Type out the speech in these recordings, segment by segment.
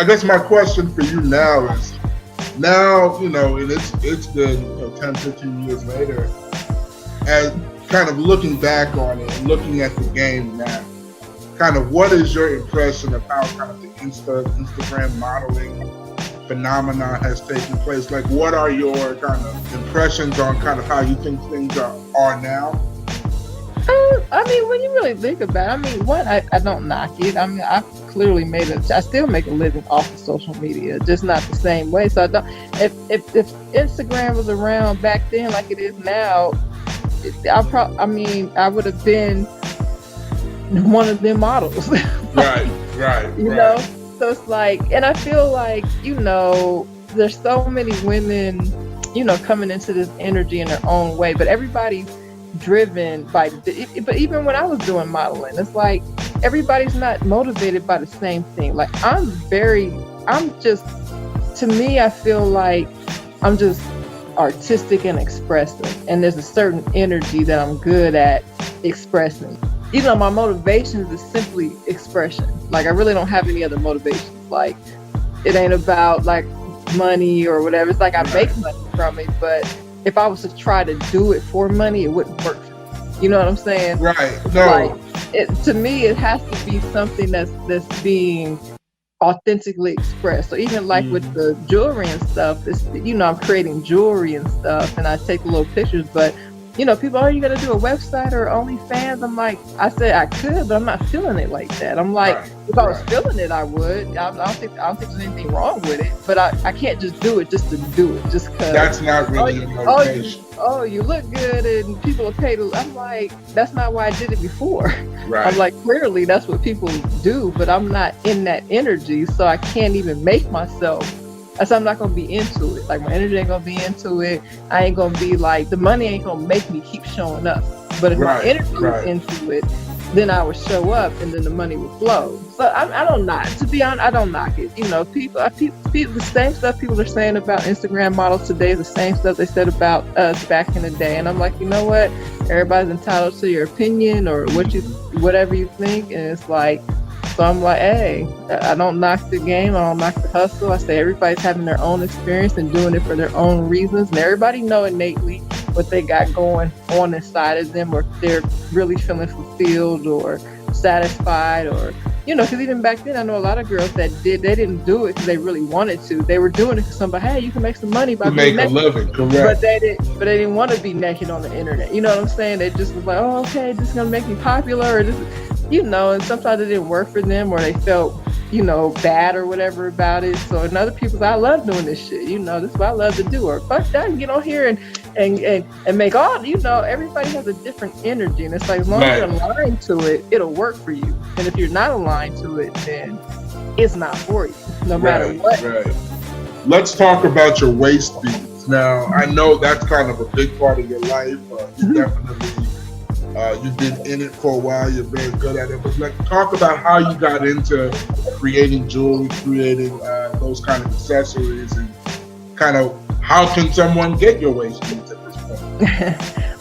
I guess my question for you now is, now, and it's been 10, 15 years later, and kind of looking back on it and looking at the game now, kind of what is your impression of how kind of the Instagram modeling phenomenon has taken place? Like, what are your kind of impressions on kind of how you think things are now? I mean, when you really think about it, I mean, one, I don't knock it. I mean, I've clearly I still make a living off of social media, just not the same way. So I don't, if Instagram was around back then like it is now, I would have been one of them models. Right. You know? So it's like, and I feel like, there's so many women, coming into this energy in their own way, but everybody's driven by, but even when I was doing modeling, it's like everybody's not motivated by the same thing. Like to me, I feel like I'm just artistic and expressive, and there's a certain energy that I'm good at expressing. My motivations is simply expression. Like, I really don't have any other motivations. Like, it ain't about like money or whatever. It's like I make money from it, but if I was to try to do it for money, it wouldn't work for me. You know what I'm saying? Right. No. Like, to me, it has to be something that's being authentically expressed. So even like with the jewelry and stuff, it's, I'm creating jewelry and stuff, and I take little pictures, but people, you got to do a website or OnlyFans. I'm like, I said I could, but I'm not feeling it like that. I'm like, if I was feeling it, I would. I don't think there's anything wrong with it, but I can't just do it just to do it, just because. That's not really motivation. You look good and people will pay to. I'm like, that's not why I did it before. Right. I'm like, clearly that's what people do, but I'm not in that energy, so I can't even make myself. So I'm not going to be into it. Like, my energy ain't going to be into it. I ain't going to be like, the money ain't going to make me keep showing up. But if my energy is into it, then I would show up and then the money would flow. So I don't knock. To be honest, I don't knock it. People, the same stuff people are saying about Instagram models today is the same stuff they said about us back in the day. And I'm like, you know what? Everybody's entitled to your opinion or whatever you think. And it's like, so I'm like, hey, I don't knock the game. I don't knock the hustle. I say everybody's having their own experience and doing it for their own reasons. And everybody know innately what they got going on inside of them, or if they're really feeling fulfilled or satisfied, or, because even back then, I know a lot of girls they didn't do it because they really wanted to. They were doing it because somebody, hey, you can make some money by being naked. Make a living, correct. But they didn't want to be naked on the internet. You know what I'm saying? They just was like, oh, okay, this is going to make me popular, or this and sometimes it didn't work for them, or they felt, bad or whatever about it. So in other people's, I love doing this shit. This is what I love to do. Or fuck that, and get on here and make all, everybody has a different energy. And it's like, as long as you're aligned to it, it'll work for you. And if you're not aligned to it, then it's not for you, no matter what. Right. Let's talk about your waist beads. Now, I know that's kind of a big part of your life. You definitely... you've been in it for a while. You're very good at it. But talk about how you got into creating jewelry, creating those kind of accessories, and kind of how can someone get your waist beads at this point?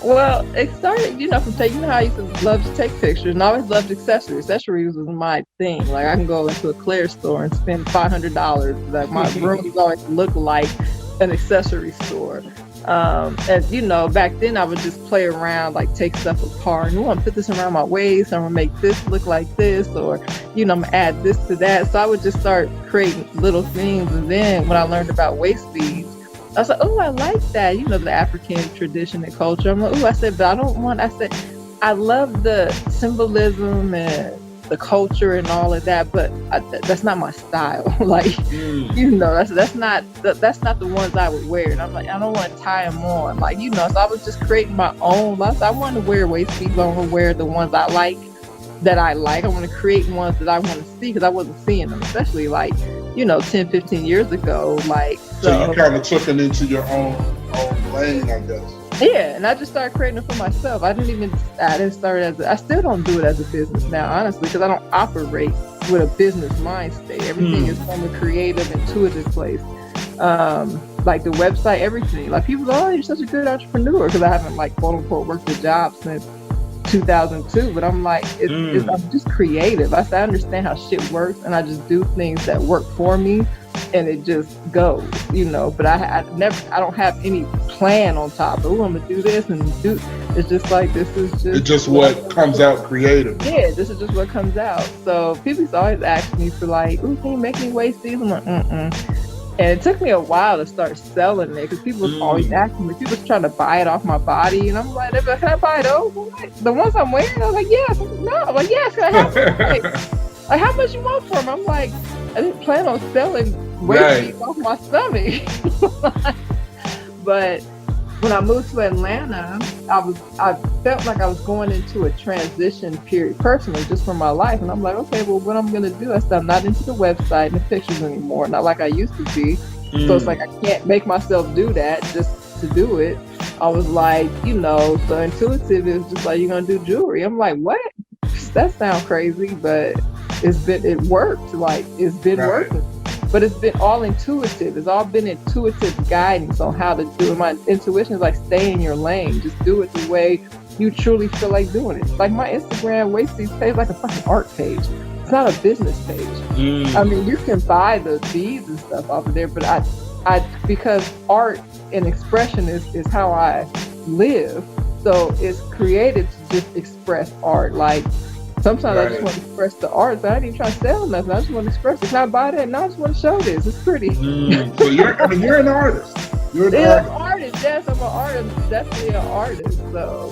Well, it started, from taking how I used to love to take pictures, and I always loved accessories. Accessories was my thing. Like, I can go into a Claire's store and spend $500. Like, my room always looked like an accessory store. And back then I would just play around, like take stuff apart, and I'm gonna put this around my waist, I'm gonna make this look like this, or I'm gonna add this to that. So I would just start creating little things. And then when I learned about waist beads, I was like, oh, I like that, the African tradition and culture. I'm like, oh, I said, but I love the symbolism and the culture and all of that, but that's not my style. Like, that's not the ones I would wear. And I'm like, I don't want to tie them on. Like, so I was just creating my own. I want to wear waist beads. I want to wear the ones I like. I want to create ones that I want to see, because I wasn't seeing them, especially 10, 15 years ago. So you kind of took it into your own lane, I guess. Yeah, and I just started creating it for myself. I didn't start I still don't do it as a business now, honestly, because I don't operate with a business mind state. Everything is from a creative, intuitive place. Like the website, everything. Like, people go, oh, you're such a good entrepreneur, because I haven't, quote unquote, worked a job since 2002, but I'm like, I'm just creative. I understand how shit works, and I just do things that work for me, and it just goes, But I don't have any plan on top. Oh, I'm gonna do this and do. It's just like this is just. It's just what comes out creative. Yeah, this is just what comes out. So people always ask me for like, "Ooh, can you make me waist these?" I'm like, And it took me a while to start selling it because people was always asking me. People was trying to buy it off my body, and I'm like, "Can I buy those?" The ones I'm wearing, I was like, "Yes." No, I'm like, "Yes, can I have them?" Like, how much you want for them? I'm like, I didn't plan on selling weight off my stomach. But when I moved to Atlanta, I felt like I was going into a transition period personally, just for my life. And I'm like, okay, well, what I'm gonna do? I said, I'm not into the website and the pictures anymore, not like I used to be. So it's like I can't make myself do that just to do it. I was like, so intuitive is just like, you're gonna do jewelry. I'm like, what? That sounds crazy, but it worked. Like, it's been working. But it's been all intuitive. It's all been intuitive guidance on how to do it. My intuition is like, stay in your lane. Just do it the way you truly feel like doing it. Like my Instagram Wasties page, like a fucking art page. It's not a business page. I mean, you can buy the beads and stuff off of there, but I because art and expression is how I live. So it's created to just express art. Like, sometimes I just want to express the art, but I ain't even trying to sell nothing. I just want to express it. Can I buy that? No, I just want to show this. It's pretty. So you're an artist. You're an artist. Yes, I'm an artist. Definitely an artist. So